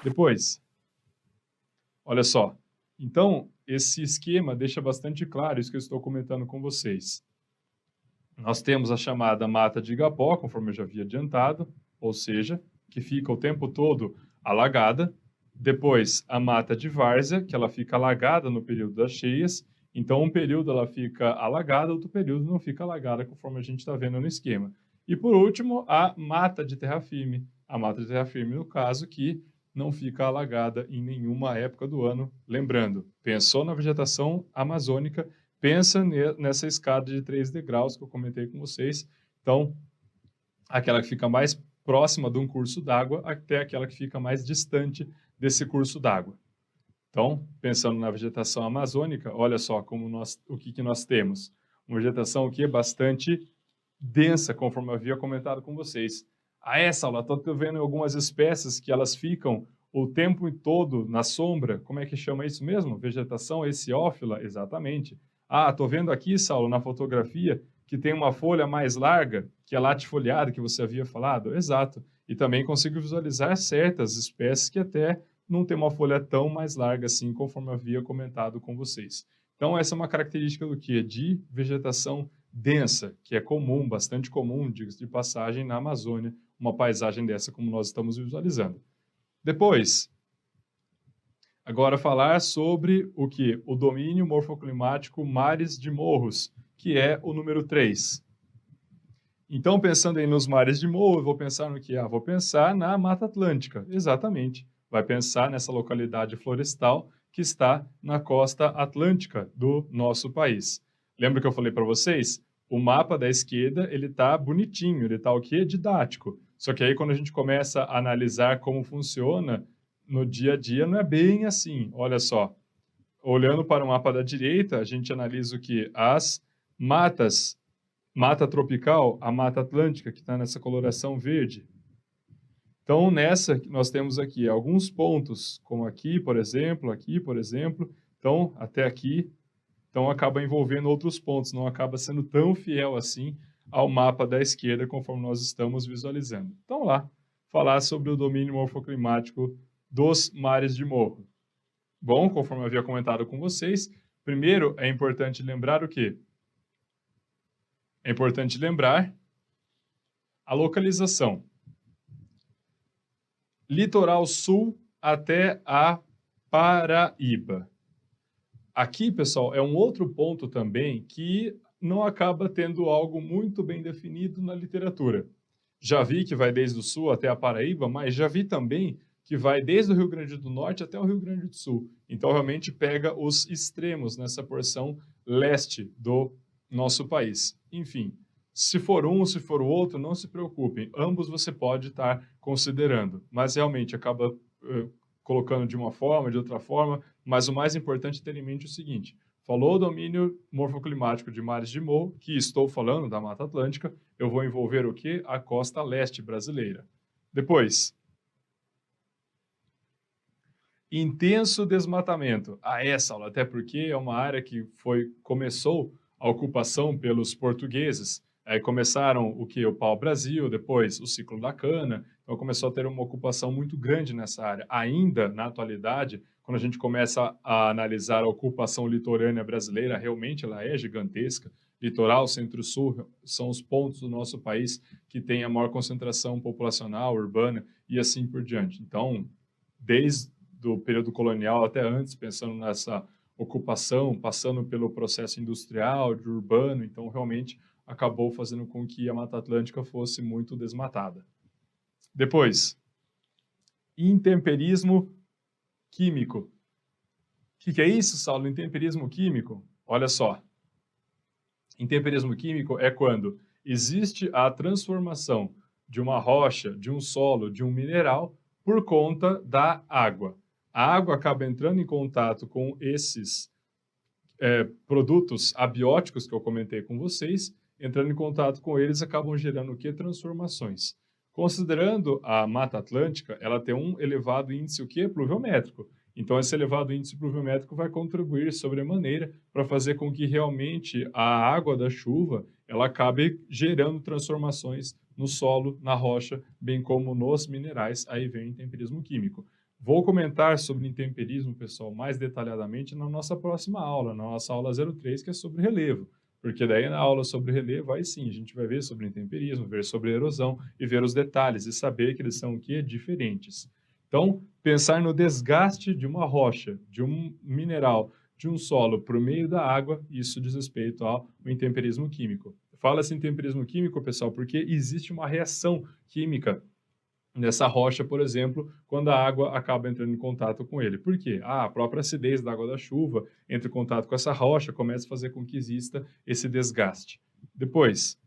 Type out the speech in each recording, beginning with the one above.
Depois, olha só. Então, esse esquema deixa bastante claro isso que eu estou comentando com vocês. Nós temos a chamada mata de igapó, conforme eu já havia adiantado, ou seja, que fica o tempo todo alagada. Depois, a mata de várzea, que ela fica alagada no período das cheias. Então, um período ela fica alagada, outro período não fica alagada, conforme a gente está vendo no esquema. E, por último, a mata de terra firme. A mata de terra firme, no caso, que não fica alagada em nenhuma época do ano. Lembrando, pensou na vegetação amazônica, pensa nessa escada de 3 degraus que eu comentei com vocês. Então, aquela que fica mais próxima de um curso d'água até aquela que fica mais distante desse curso d'água. Então, pensando na vegetação amazônica, olha só o que nós temos. Uma vegetação que é bastante densa, conforme eu havia comentado com vocês. A essa aula, estou vendo algumas espécies que elas ficam o tempo todo na sombra. Como é que chama isso mesmo? Vegetação hesiófila? Exatamente. Ah, estou vendo aqui, Saulo, na fotografia, que tem uma folha mais larga, que é latifoliada, que você havia falado. Exato. E também consigo visualizar certas espécies que até não tem uma folha tão mais larga assim, conforme eu havia comentado com vocês. Então, essa é uma característica do quê? De vegetação densa, que é comum, bastante comum, diga-se de passagem, na Amazônia, uma paisagem dessa como nós estamos visualizando. Depois, agora falar sobre o que? O domínio morfoclimático mares de morros, que é o número 3. Então, pensando aí nos mares de morro, eu vou pensar no que? Vou pensar na Mata Atlântica, exatamente. Vai pensar nessa localidade florestal que está na costa atlântica do nosso país. Lembra que eu falei para vocês? O mapa da esquerda, ele está bonitinho, ele está o quê? Didático. Só que aí quando a gente começa a analisar como funciona no dia a dia, não é bem assim. Olha só, olhando para o mapa da direita, a gente analisa o que? As matas, mata tropical, a Mata Atlântica, que está nessa coloração verde. Então, nessa, nós temos aqui alguns pontos, como aqui, por exemplo, aqui, por exemplo. Então, até aqui. Então, acaba envolvendo outros pontos, não acaba sendo tão fiel assim ao mapa da esquerda, conforme nós estamos visualizando. Então, lá, falar sobre o domínio morfoclimático dos mares de morro. Bom, conforme eu havia comentado com vocês, primeiro é importante lembrar o quê? É importante lembrar a localização. Litoral sul até a Paraíba. Aqui, pessoal, é um outro ponto também que não acaba tendo algo muito bem definido na literatura. Já vi que vai desde o sul até a Paraíba, mas já vi também que vai desde o Rio Grande do Norte até o Rio Grande do Sul. Então, realmente pega os extremos nessa porção leste do nosso país. Enfim, se for um, se for o outro, não se preocupem. Ambos você pode estar considerando, mas realmente acaba colocando de uma forma, de outra forma, mas o mais importante é ter em mente o seguinte: falou o domínio morfoclimático de mares de morro, que estou falando da Mata Atlântica, eu vou envolver o quê? A costa leste brasileira. Depois, intenso desmatamento. Essa aula, até porque é uma área que começou a ocupação pelos portugueses. Aí começaram o que? O pau-brasil, depois o ciclo da cana. Então começou a ter uma ocupação muito grande nessa área. Ainda na atualidade, quando a gente começa a analisar a ocupação litorânea brasileira, realmente ela é gigantesca. Litoral, centro-sul são os pontos do nosso país que tem a maior concentração populacional, urbana e assim por diante. Então, desde do período colonial até antes, pensando nessa ocupação, passando pelo processo industrial, de urbano, então realmente acabou fazendo com que a Mata Atlântica fosse muito desmatada. Depois, intemperismo químico. O que é isso, Saulo? Intemperismo químico? Olha só. Intemperismo químico é quando existe a transformação de uma rocha, de um solo, de um mineral, por conta da água. A água acaba entrando em contato com esses produtos abióticos que eu comentei com vocês, entrando em contato com eles, acabam gerando o quê? Transformações. Considerando a Mata Atlântica, ela tem um elevado índice o quê? Pluviométrico. Então, esse elevado índice pluviométrico vai contribuir sobremaneira para fazer com que realmente a água da chuva ela acabe gerando transformações no solo, na rocha, bem como nos minerais. Aí vem o intemperismo químico. Vou comentar sobre intemperismo, pessoal, mais detalhadamente na nossa próxima aula, na nossa aula 03, que é sobre relevo. Porque daí na aula sobre relevo, aí sim, a gente vai ver sobre intemperismo, ver sobre erosão e ver os detalhes e saber que eles são o quê? Diferentes. Então, pensar no desgaste de uma rocha, de um mineral, de um solo por meio da água, isso diz respeito ao intemperismo químico. Fala-se intemperismo químico, pessoal, porque existe uma reação química nessa rocha, por exemplo, quando a água acaba entrando em contato com ele. Por quê? A própria acidez da água da chuva entra em contato com essa rocha, começa a fazer com que exista esse desgaste. Depois,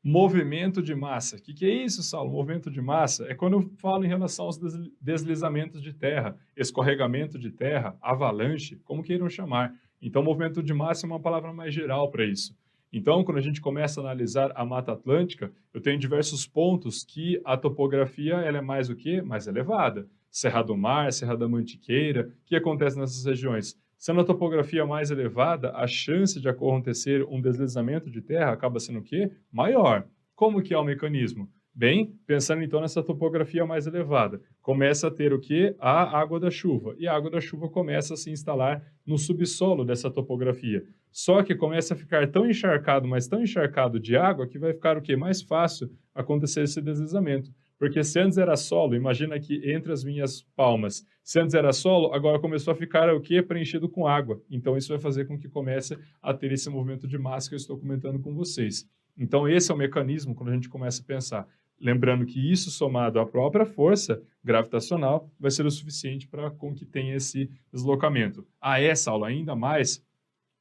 movimento de massa. O que é isso, Saulo? Movimento de massa é quando eu falo em relação aos deslizamentos de terra, escorregamento de terra, avalanche, como queiram chamar. Então, movimento de massa é uma palavra mais geral para isso. Então, quando a gente começa a analisar a Mata Atlântica, eu tenho diversos pontos que a topografia ela é mais o quê? Mais elevada. Serra do Mar, Serra da Mantiqueira, o que acontece nessas regiões? Sendo a topografia mais elevada, a chance de acontecer um deslizamento de terra acaba sendo o quê? Maior. Como que é o mecanismo? Bem, pensando então nessa topografia mais elevada, começa a ter o quê? A água da chuva. E a água da chuva começa a se instalar no subsolo dessa topografia. Só que começa a ficar tão encharcado, mas tão encharcado de água, que vai ficar o quê? Mais fácil acontecer esse deslizamento. Porque se antes era solo, imagina que entre as minhas palmas, se antes era solo, agora começou a ficar o quê? Preenchido com água. Então isso vai fazer com que comece a ter esse movimento de massa que eu estou comentando com vocês. Então esse é o mecanismo quando a gente começa a pensar. Lembrando que isso somado à própria força gravitacional vai ser o suficiente para com que tenha esse deslocamento. Essa aula ainda mais,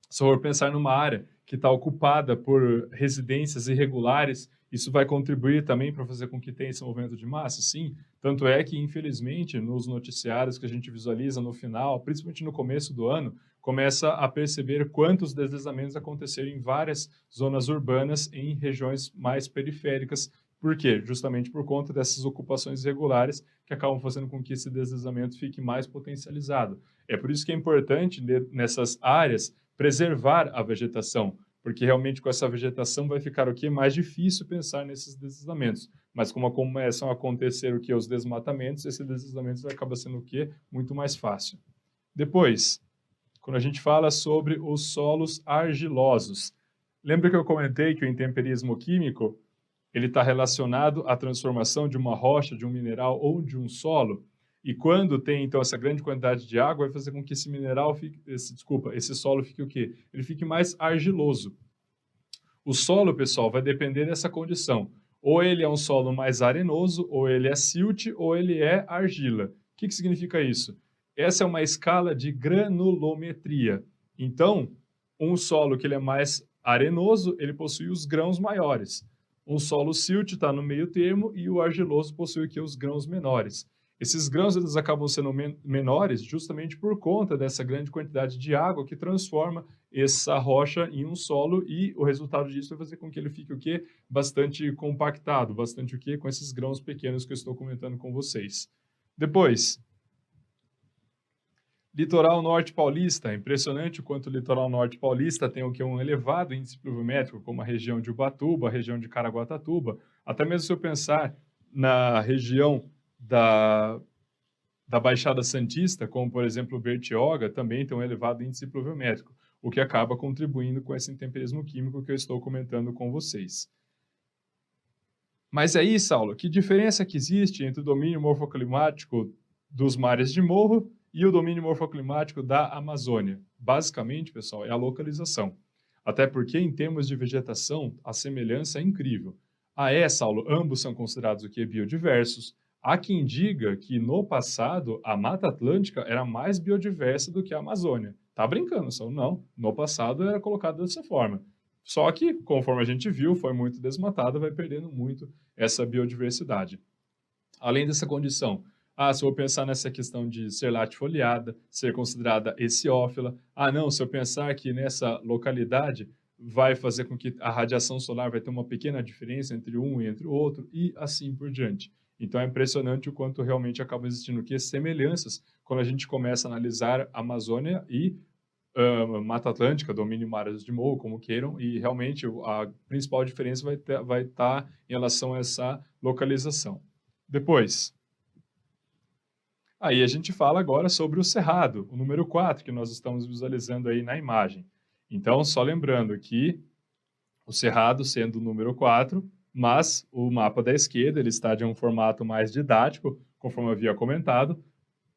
se for pensar numa área que está ocupada por residências irregulares, isso vai contribuir também para fazer com que tenha esse movimento de massa? Sim. Tanto é que, infelizmente, nos noticiários que a gente visualiza no final, principalmente no começo do ano, começa a perceber quantos deslizamentos aconteceram em várias zonas urbanas em regiões mais periféricas. Por quê? Justamente por conta dessas ocupações irregulares que acabam fazendo com que esse deslizamento fique mais potencializado. É por isso que é importante, nessas áreas, preservar a vegetação, porque realmente com essa vegetação vai ficar o que mais difícil pensar nesses deslizamentos. Mas como começam a acontecer o que os desmatamentos, esse deslizamento vai acabar sendo o que muito mais fácil. Depois, quando a gente fala sobre os solos argilosos, lembra que eu comentei que o intemperismo químico ele está relacionado à transformação de uma rocha, de um mineral ou de um solo? E quando tem, então, essa grande quantidade de água, vai fazer com que esse mineral fique, esse solo fique o quê? Ele fique mais argiloso. O solo, pessoal, vai depender dessa condição. Ou ele é um solo mais arenoso, ou ele é silt, ou ele é argila. O que significa isso? Essa é uma escala de granulometria. Então, um solo que ele é mais arenoso, ele possui os grãos maiores. Um solo silt está no meio termo e o argiloso possui aqui os grãos menores. Esses grãos eles acabam sendo menores justamente por conta dessa grande quantidade de água que transforma essa rocha em um solo e o resultado disso vai fazer com que ele fique o quê? Bastante compactado, bastante o quê? Com esses grãos pequenos que eu estou comentando com vocês. Depois, litoral norte paulista. É impressionante o quanto o litoral norte paulista tem o que? Um elevado índice pluviométrico, como a região de Ubatuba, a região de Caraguatatuba. Até mesmo se eu pensar na região da Baixada Santista, como por exemplo Bertioga, também tem um elevado índice pluviométrico, o que acaba contribuindo com esse intemperismo químico que eu estou comentando com vocês. Mas aí, Saulo, que diferença que existe entre o domínio morfoclimático dos mares de morro e o domínio morfoclimático da Amazônia? Basicamente, pessoal, é a localização. Até porque, em termos de vegetação, a semelhança é incrível. Saulo, ambos são considerados o que? Biodiversos. Há quem diga que, no passado, a Mata Atlântica era mais biodiversa do que a Amazônia. Tá brincando, Saulo? Não. No passado era colocado dessa forma. Só que, conforme a gente viu, foi muito desmatada, vai perdendo muito essa biodiversidade. Além dessa condição, se eu vou pensar nessa questão de ser latifoliada, ser considerada heciófila, não, se eu pensar que nessa localidade vai fazer com que a radiação solar vai ter uma pequena diferença entre um e entre o outro, e assim por diante. Então é impressionante o quanto realmente acabam existindo aqui semelhanças quando a gente começa a analisar a Amazônia e Mata Atlântica, domínio mares de morro, como queiram, e realmente a principal diferença vai estar em relação a essa localização. Depois, Aí a gente fala agora sobre o cerrado, o número 4, que nós estamos visualizando aí na imagem. Então, só lembrando que o cerrado sendo o número 4, mas o mapa da esquerda ele está de um formato mais didático, conforme eu havia comentado.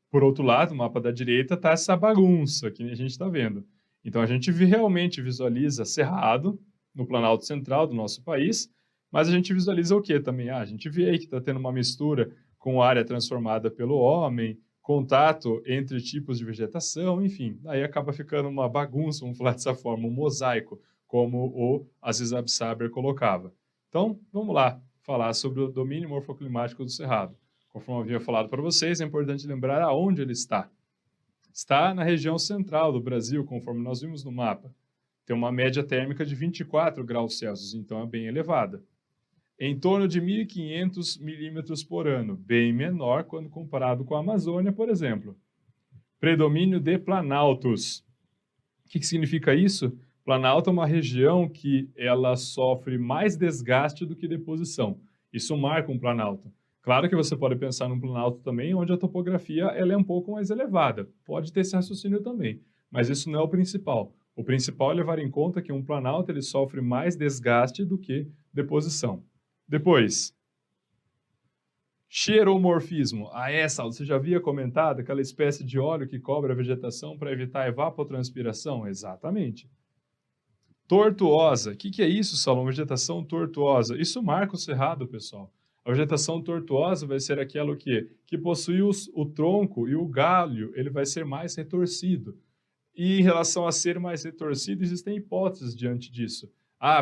Por outro lado, o mapa da direita está essa bagunça que a gente está vendo. Então, a gente realmente visualiza cerrado no Planalto Central do nosso país, mas a gente visualiza o quê também? A gente vê aí que está tendo uma mistura com área transformada pelo homem, contato entre tipos de vegetação, enfim. Aí acaba ficando uma bagunça, vamos falar dessa forma, um mosaico, como o Aziz Absaber colocava. Então, vamos lá falar sobre o domínio morfoclimático do cerrado. Conforme eu havia falado para vocês, é importante lembrar aonde ele está. Está na região central do Brasil, conforme nós vimos no mapa. Tem uma média térmica de 24 graus Celsius, então é bem elevada. Em torno de 1.500 milímetros por ano, bem menor quando comparado com a Amazônia, por exemplo. Predomínio de planaltos. O que significa isso? Planalto é uma região que ela sofre mais desgaste do que deposição. Isso marca um planalto. Claro que você pode pensar num planalto também onde a topografia ela é um pouco mais elevada. Pode ter esse raciocínio também, mas isso não é o principal. O principal é levar em conta que um planalto ele sofre mais desgaste do que deposição. Depois, xeromorfismo. Você já havia comentado aquela espécie de óleo que cobre a vegetação para evitar a evapotranspiração? Exatamente. Tortuosa. O que é isso, Salom? Vegetação tortuosa. Isso marca o cerrado, pessoal. A vegetação tortuosa vai ser aquela que possui o tronco e o galho, ele vai ser mais retorcido. E em relação a ser mais retorcido, existem hipóteses diante disso.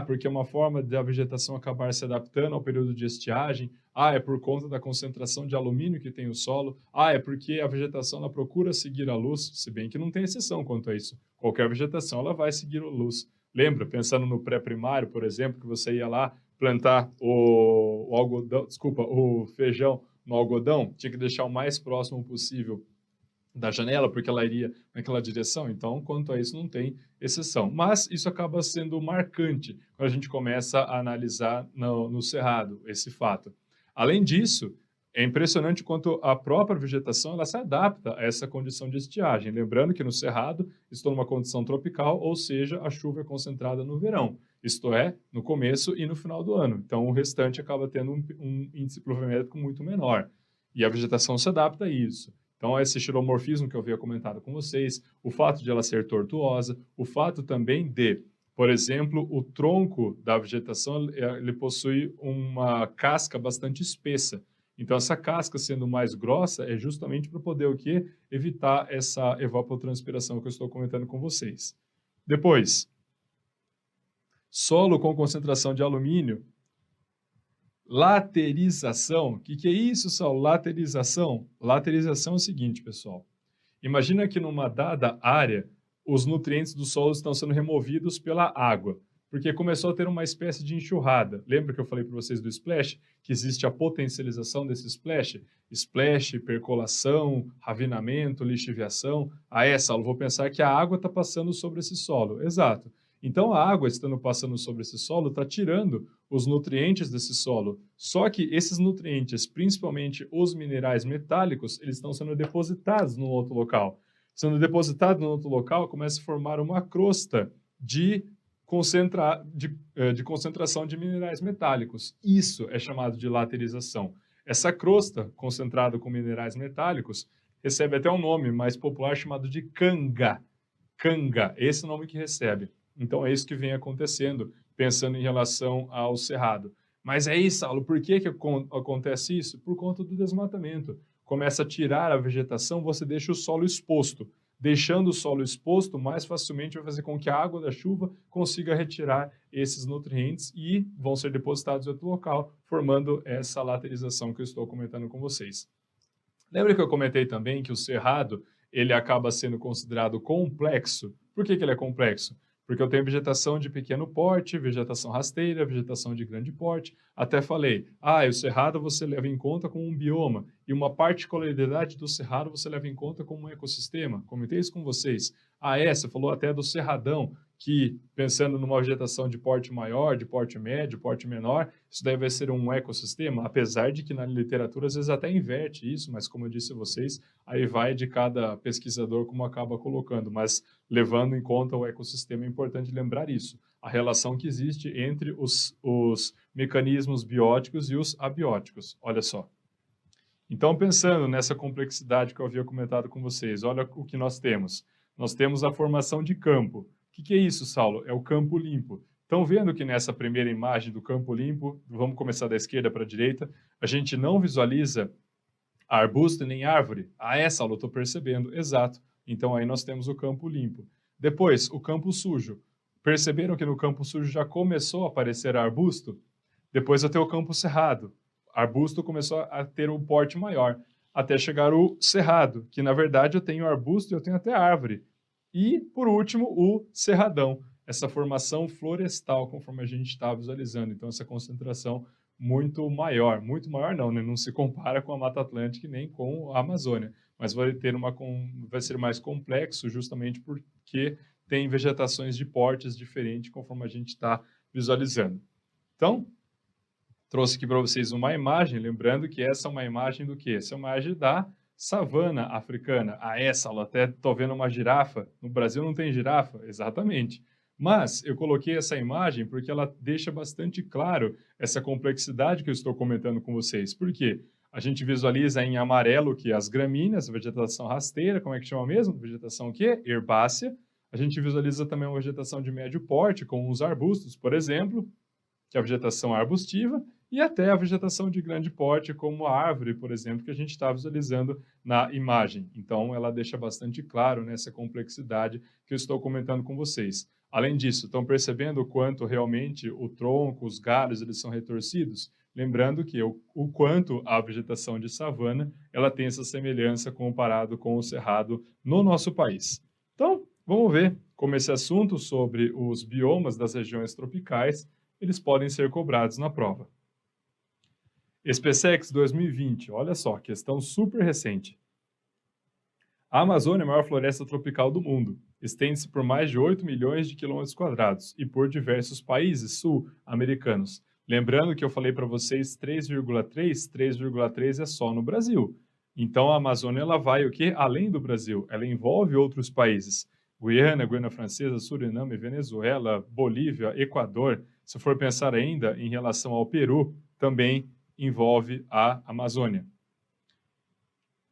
Porque é uma forma da vegetação acabar se adaptando ao período de estiagem. É por conta da concentração de alumínio que tem o solo. É porque a vegetação ela procura seguir a luz, se bem que não tem exceção quanto a isso. Qualquer vegetação ela vai seguir a luz. Lembra, pensando no pré-primário, por exemplo, que você ia lá plantar o feijão no algodão, tinha que deixar o mais próximo possível da janela, porque ela iria naquela direção. Então, quanto a isso, não tem exceção. Mas isso acaba sendo marcante quando a gente começa a analisar no cerrado esse fato. Além disso, é impressionante quanto a própria vegetação ela se adapta a essa condição de estiagem. Lembrando que no cerrado estou numa condição tropical, ou seja, a chuva é concentrada no verão, isto é, no começo e no final do ano. Então, o restante acaba tendo um índice pluviométrico muito menor. E a vegetação se adapta a isso. Então, esse xeromorfismo que eu havia comentado com vocês, o fato de ela ser tortuosa, o fato também de, por exemplo, o tronco da vegetação, ele possui uma casca bastante espessa. Então, essa casca sendo mais grossa é justamente para poder o quê? Evitar essa evapotranspiração que eu estou comentando com vocês. Depois, solo com concentração de alumínio. Laterização. O que é isso, Saulo? Laterização? Laterização é o seguinte, pessoal. Imagina que numa dada área, os nutrientes do solo estão sendo removidos pela água, porque começou a ter uma espécie de enxurrada. Lembra que eu falei para vocês do splash? Que existe a potencialização desse splash? Splash, percolação, ravinamento, lixiviação. Saulo, vou pensar que a água está passando sobre esse solo. Exato. Então, a água estando passando sobre esse solo está tirando os nutrientes desse solo. Só que esses nutrientes, principalmente os minerais metálicos, eles estão sendo depositados no outro local. Sendo depositados no outro local, começa a formar uma crosta de concentração de minerais metálicos. Isso é chamado de laterização. Essa crosta, concentrada com minerais metálicos, recebe até um nome mais popular chamado de canga. Canga, esse é o nome que recebe. Então, é isso que vem acontecendo, pensando em relação ao cerrado. Mas aí, Saulo, por que acontece isso? Por conta do desmatamento. Começa a tirar a vegetação, você deixa o solo exposto. Deixando o solo exposto, mais facilmente vai fazer com que a água da chuva consiga retirar esses nutrientes e vão ser depositados em outro local, formando essa laterização que eu estou comentando com vocês. Lembra que eu comentei também que o cerrado ele acaba sendo considerado complexo? Por que ele é complexo? Porque eu tenho vegetação de pequeno porte, vegetação rasteira, vegetação de grande porte. Até falei, o cerrado você leva em conta como um bioma e uma particularidade do cerrado você leva em conta como um ecossistema. Comentei isso com vocês. Você falou até do cerradão, que, pensando numa vegetação de porte maior, de porte médio, porte menor, isso deve ser um ecossistema, apesar de que na literatura às vezes até inverte isso, mas como eu disse a vocês, aí vai de cada pesquisador como acaba colocando, mas levando em conta o ecossistema é importante lembrar isso, a relação que existe entre os mecanismos bióticos e os abióticos, olha só. Então, pensando nessa complexidade que eu havia comentado com vocês, olha o que nós temos. Nós temos a formação de campo. O que é isso, Saulo? É o campo limpo. Estão vendo que nessa primeira imagem do campo limpo, vamos começar da esquerda para a direita, a gente não visualiza arbusto nem árvore. Ah, é, Saulo, estou percebendo. Exato. Então, aí nós temos o campo limpo. Depois, o campo sujo. Perceberam que no campo sujo já começou a aparecer arbusto? Depois eu tenho o campo cerrado. Arbusto começou a ter um porte maior, até chegar o cerrado, que na verdade eu tenho arbusto e eu tenho até árvore. E, por último, o cerradão, essa formação florestal, conforme a gente está visualizando. Então, essa concentração muito maior não, né? Não se compara com a Mata Atlântica nem com a Amazônia, mas vai ser mais complexo justamente porque tem vegetações de portes diferentes conforme a gente está visualizando. Então, trouxe aqui para vocês uma imagem, lembrando que essa é uma imagem do quê? Essa é uma imagem da savana africana. Ah, essa, até estou vendo uma girafa. No Brasil não tem girafa? Exatamente. Mas eu coloquei essa imagem porque ela deixa bastante claro essa complexidade que eu estou comentando com vocês. Por quê? A gente visualiza em amarelo que as gramíneas, a vegetação rasteira, como é que chama mesmo? Vegetação o quê? Herbácea. A gente visualiza também uma vegetação de médio porte, com os arbustos, por exemplo, que é a vegetação arbustiva, e até a vegetação de grande porte, como a árvore, por exemplo, que a gente está visualizando na imagem. Então, ela deixa bastante claro nessa complexidade que eu estou comentando com vocês. Além disso, estão percebendo o quanto realmente o tronco, os galhos, eles são retorcidos? Lembrando que o quanto a vegetação de savana, ela tem essa semelhança comparado com o cerrado no nosso país. Então, vamos ver como esse assunto sobre os biomas das regiões tropicais, eles podem ser cobrados na prova. SpaceX 2020, olha só, questão super recente. A Amazônia é a maior floresta tropical do mundo. Estende-se por mais de 8 milhões de quilômetros quadrados e por diversos países sul-americanos. Lembrando que eu falei para vocês 3,3 é só no Brasil. Então a Amazônia ela vai o quê? Além do Brasil, ela envolve outros países. Guiana, Guiana Francesa, Suriname, Venezuela, Bolívia, Equador. Se for pensar ainda em relação ao Peru, também envolve a Amazônia.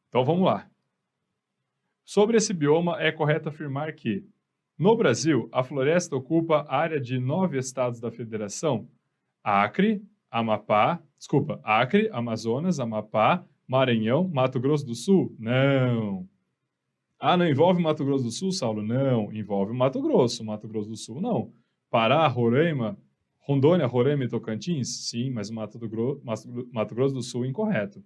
Então vamos lá. Sobre esse bioma, é correto afirmar que, no Brasil, a floresta ocupa a área de 9 estados da federação: Acre, Amazonas, Amapá, Maranhão, Mato Grosso do Sul? Não. Ah, não envolve Mato Grosso do Sul, Saulo? Não, envolve Mato Grosso do Sul não. Pará, Roraima, Rondônia, Roraima e Tocantins? Sim, mas Mato Grosso do Sul incorreto.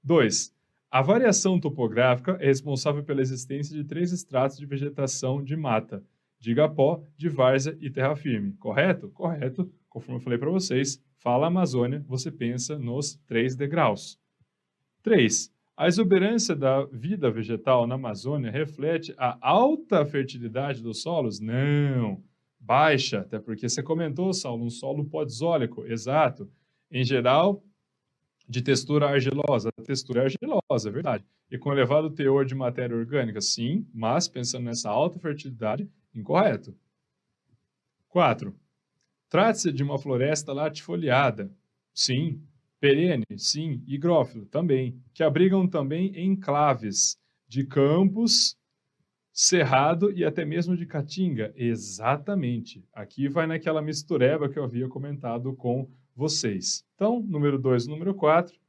2. A variação topográfica é responsável pela existência de 3 estratos de vegetação de mata, de igapó, de várzea e terra firme. Correto? Correto. Conforme eu falei para vocês, fala Amazônia, você pensa nos 3 degraus. 3. A exuberância da vida vegetal na Amazônia reflete a alta fertilidade dos solos? Não. Baixa, até porque você comentou, Saulo, um solo podzólico. Exato. Em geral, de textura argilosa. A textura é argilosa, é verdade. E com elevado teor de matéria orgânica? Sim, mas pensando nessa alta fertilidade, incorreto. 4. Trata-se de uma floresta latifoliada? Sim. Perene? Sim. Higrófilo? Também. Que abrigam também enclaves de campos, cerrado e até mesmo de caatinga? Exatamente. Aqui vai naquela mistureba que eu havia comentado com vocês. Então, número 2 e número 4,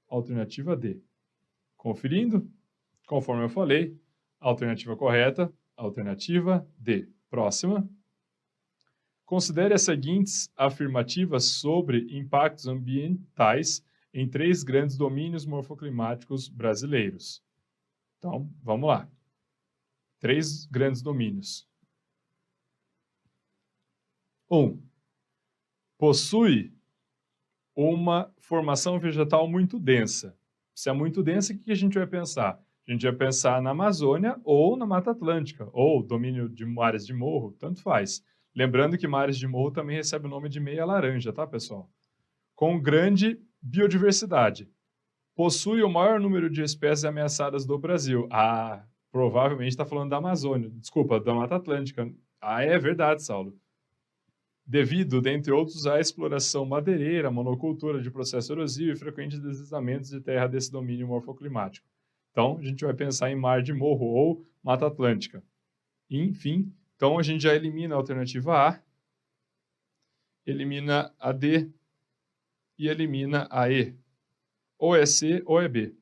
alternativa D. Conferindo, conforme eu falei, alternativa correta, alternativa D. Próxima. Considere as seguintes afirmativas sobre impactos ambientais em 3 grandes domínios morfoclimáticos brasileiros. Então, vamos lá. 3 grandes domínios. 1. Possui uma formação vegetal muito densa. Se é muito densa, o que a gente vai pensar? A gente ia pensar na Amazônia ou na Mata Atlântica, ou domínio de áreas de morro, tanto faz. Lembrando que áreas de morro também recebe o nome de meia laranja, tá, pessoal? Com grande biodiversidade. Possui o maior número de espécies ameaçadas do Brasil. Ah, provavelmente está falando da Amazônia. Desculpa, da Mata Atlântica. Ah, é verdade, Saulo. Devido, dentre outros, à exploração madeireira, monocultura de processo erosivo e frequentes deslizamentos de terra desse domínio morfoclimático. Então, a gente vai pensar em mar de morro ou Mata Atlântica. Enfim, então a gente já elimina a alternativa A, elimina a D e elimina a E. Ou é C ou é B.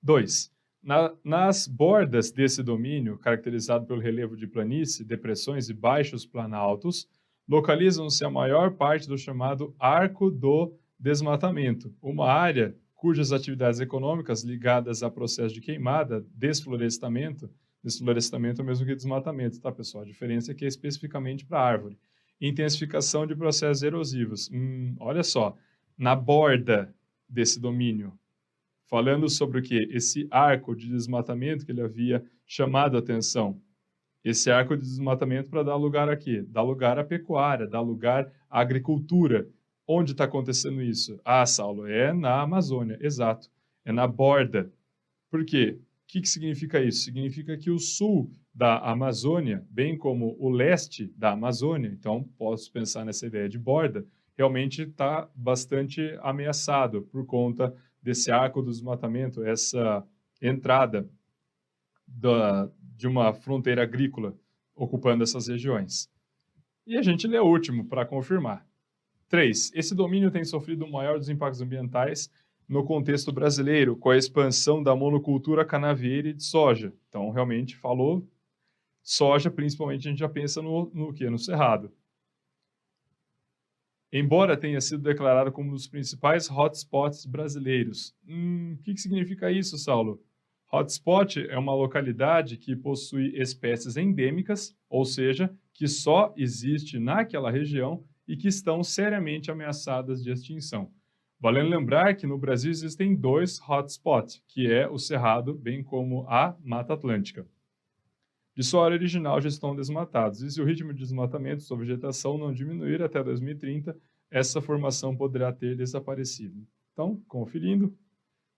2. Nas bordas desse domínio, caracterizado pelo relevo de planície, depressões e baixos planaltos, localizam-se a maior parte do chamado Arco do Desmatamento, uma área cujas atividades econômicas ligadas a processo de queimada, desflorestamento é o mesmo que desmatamento, tá, pessoal? A diferença é que é especificamente para árvore. Intensificação de processos erosivos. Olha só, na borda desse domínio, falando sobre o quê? Esse arco de desmatamento que ele havia chamado a atenção. Esse arco de desmatamento para dar lugar a quê? Dá lugar à pecuária, dá lugar à agricultura. Onde está acontecendo isso? Ah, Saulo, é na Amazônia, exato. É na borda. Por quê? O que significa isso? Significa que o sul da Amazônia, bem como o leste da Amazônia, então posso pensar nessa ideia de borda, realmente está bastante ameaçado por conta desse arco do desmatamento, essa entrada de uma fronteira agrícola ocupando essas regiões. E a gente lê o último para confirmar. 3. Esse domínio tem sofrido o maior dos impactos ambientais no contexto brasileiro, com a expansão da monocultura canavieira e de soja. Então, realmente, falou soja, principalmente a gente já pensa no quê? No cerrado. Embora tenha sido declarado como um dos principais hotspots brasileiros. O que significa isso, Saulo? Hotspot é uma localidade que possui espécies endêmicas, ou seja, que só existe naquela região e que estão seriamente ameaçadas de extinção. Valendo lembrar que no Brasil existem 2 hotspots, que é o Cerrado, bem como a Mata Atlântica. De sua área original já estão desmatados, e se o ritmo de desmatamento de sua vegetação não diminuir até 2030, essa formação poderá ter desaparecido. Então, conferindo,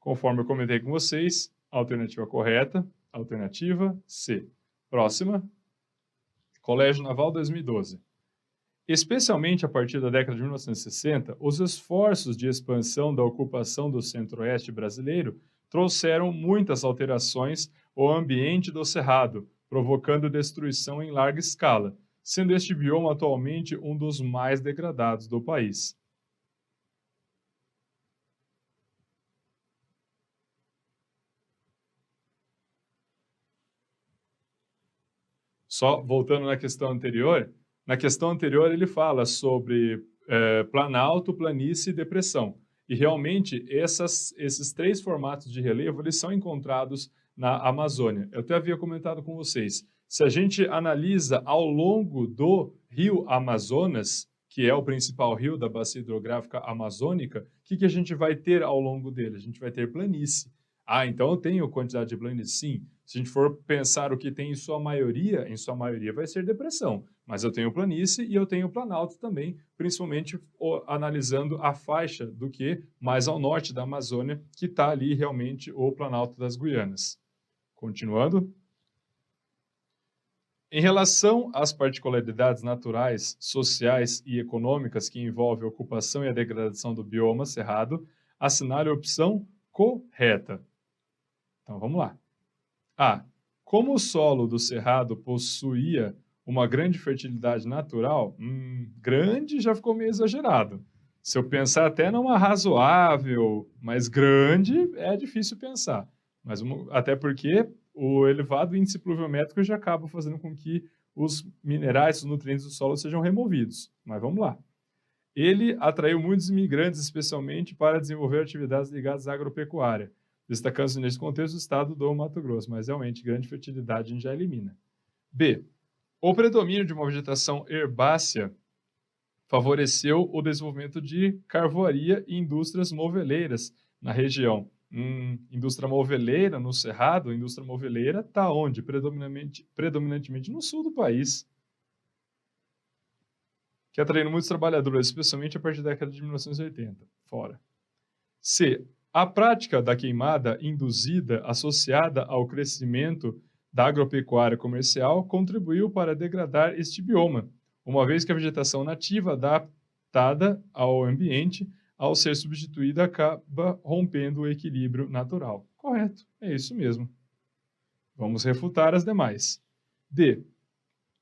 conforme eu comentei com vocês, alternativa correta, alternativa C. Próxima, Colégio Naval 2012. Especialmente a partir da década de 1960, os esforços de expansão da ocupação do centro-oeste brasileiro trouxeram muitas alterações ao ambiente do Cerrado, provocando destruição em larga escala, sendo este bioma atualmente um dos mais degradados do país. Só voltando na questão anterior ele fala sobre planalto, planície e depressão. E realmente esses 3 formatos de relevo eles são encontrados na Amazônia. Eu até havia comentado com vocês. Se a gente analisa ao longo do rio Amazonas, que é o principal rio da bacia hidrográfica amazônica, o que a gente vai ter ao longo dele? A gente vai ter planície. Ah, então eu tenho quantidade de planície? Sim. Se a gente for pensar o que tem em sua maioria vai ser depressão. Mas eu tenho planície e eu tenho planalto também, principalmente analisando a faixa do que mais ao norte da Amazônia, que está ali realmente o Planalto das Guianas. Continuando. Em relação às particularidades naturais, sociais e econômicas que envolvem a ocupação e a degradação do bioma cerrado, assinale a opção correta. Então, vamos lá. A. Como o solo do cerrado possuía uma grande fertilidade natural, grande já ficou meio exagerado. Se eu pensar até numa razoável, mas grande, é difícil pensar. Mas até porque o elevado índice pluviométrico já acaba fazendo com que os minerais, os nutrientes do solo sejam removidos. Mas vamos lá. Ele atraiu muitos imigrantes, especialmente para desenvolver atividades ligadas à agropecuária, destacando-se nesse contexto o estado do Mato Grosso, mas realmente grande fertilidade a gente já elimina. B. O predomínio de uma vegetação herbácea favoreceu o desenvolvimento de carvoaria e indústrias moveleiras na região. Indústria moveleira no Cerrado, a indústria moveleira está onde? Predominantemente no sul do país, que atraindo muitos trabalhadores, especialmente a partir da década de 1980. Fora. C. A prática da queimada induzida associada ao crescimento da agropecuária comercial contribuiu para degradar este bioma, uma vez que a vegetação nativa adaptada ao ambiente, ao ser substituída, acaba rompendo o equilíbrio natural. Correto, é isso mesmo. Vamos refutar as demais. D.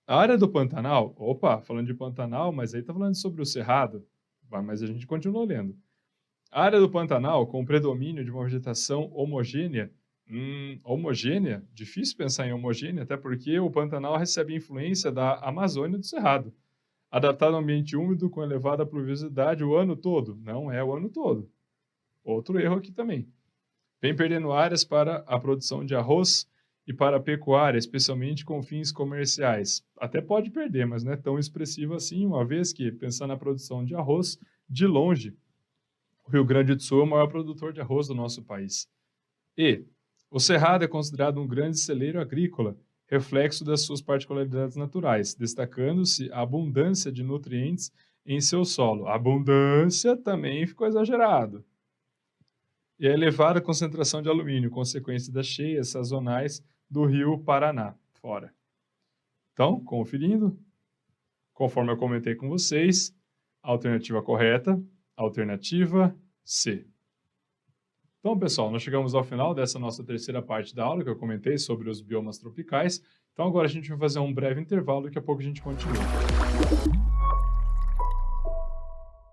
A área do Pantanal, falando de Pantanal, mas aí está falando sobre o Cerrado, mas a gente continua lendo. A área do Pantanal, com o predomínio de uma vegetação homogênea, homogênea? Difícil pensar em homogênea, até porque o Pantanal recebe influência da Amazônia do Cerrado. Adaptado ao ambiente úmido com elevada pluviosidade o ano todo. Não é o ano todo. Outro erro aqui também. Vem perdendo áreas para a produção de arroz e para a pecuária, especialmente com fins comerciais. Até pode perder, mas não é tão expressivo assim, uma vez que, pensando na produção de arroz, de longe, o Rio Grande do Sul é o maior produtor de arroz do nosso país. E o Cerrado é considerado um grande celeiro agrícola, reflexo das suas particularidades naturais, destacando-se a abundância de nutrientes em seu solo. Abundância também ficou exagerado. E a elevada concentração de alumínio, consequência das cheias sazonais do rio Paraná. Fora. Então, conferindo, conforme eu comentei com vocês, a alternativa correta, alternativa C. Então, pessoal, nós chegamos ao final dessa nossa terceira parte da aula que eu comentei sobre os biomas tropicais. Então, agora a gente vai fazer um breve intervalo e daqui a pouco a gente continua.